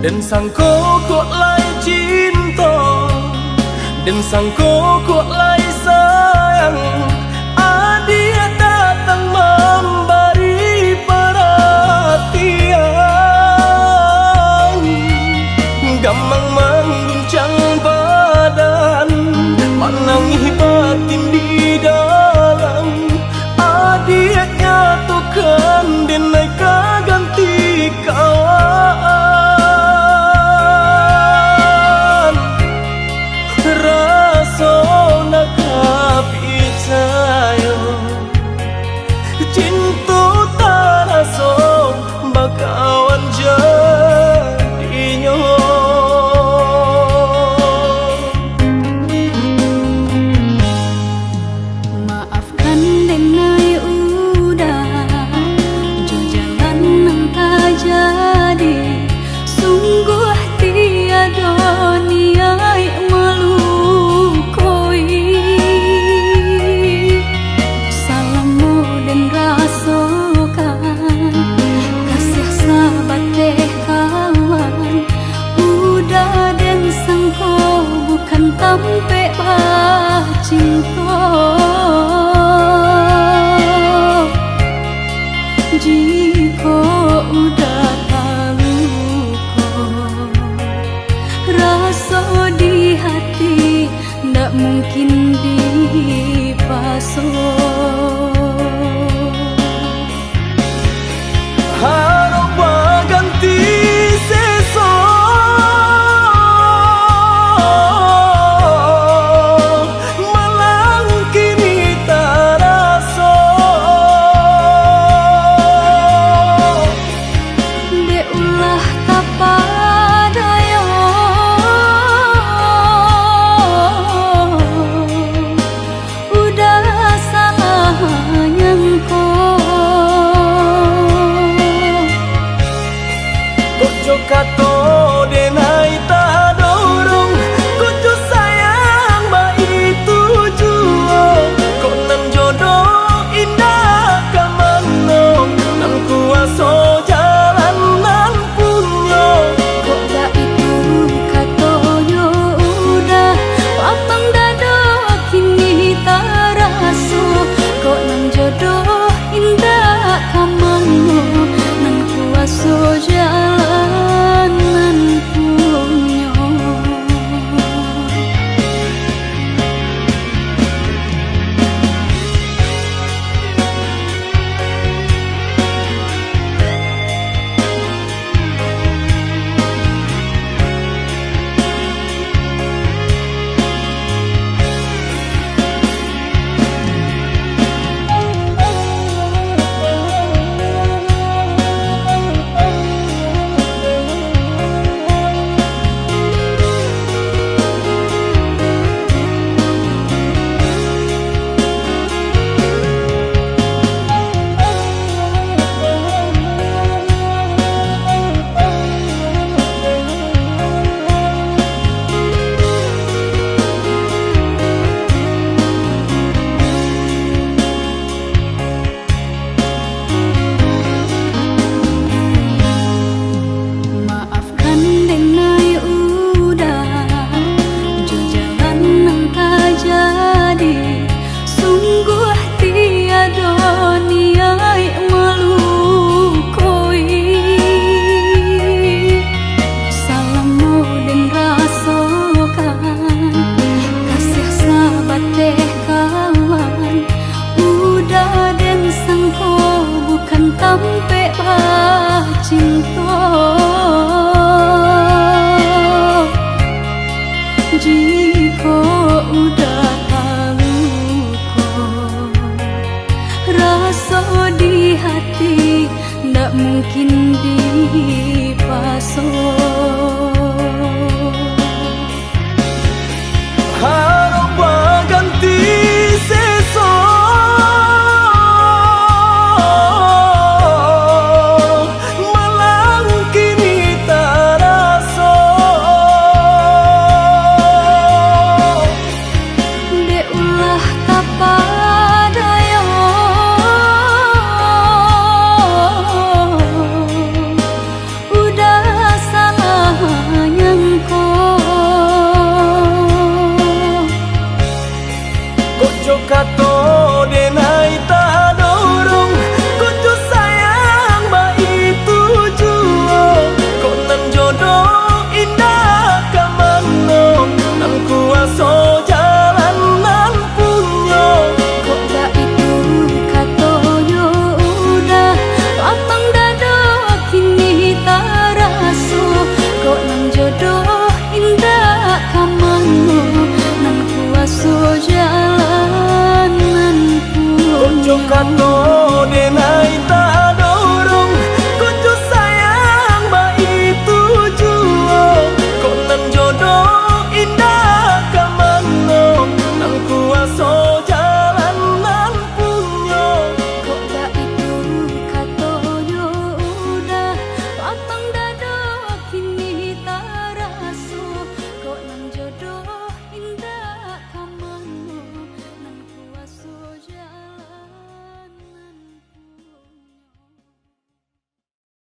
Dan sangko kok lai cinta, dan sangko kok lai sayang. Dia datang memberi perhatian, gampang mengguncang badan, menangis batin di dalam. Dia nyatukan denai ganti kawan. Rasa nak percaya cinta tak rasa bakawan jadinya. Maafkan denai udah jalan nang tak jadi. Sungguh tiada niat melukoi. Salahmu dan rasakan kasih sahabat teh kawan. Udah dan sangko bukan tampe bah cinta. Jika udah tahu kok rasa di hati ndak mungkin dipasung. Harap ganti seso, malang kini tak rasa. De ulah tapadaya, udah salah nyangko. Kojo kato denai tak dorong, kojo sayang ba itu jua. Kok nan jodoh indah kamano, nan kuaso jalan nan punya. Kok tak itu katonyo udah papang dado kini tak rasa. Kok nan jodoh indah kamano, nan kuaso jalan nan punya. Maafkan denai udah jalan nang tak jadi. Sungguh tiada niat melukoi. Salahmu dan rasakan kasih sahabat teh kawan. Udah dan sangko bukan tampe bah cinta. Jika udah tahu kok rasa di hati ndak mungkin dipasung.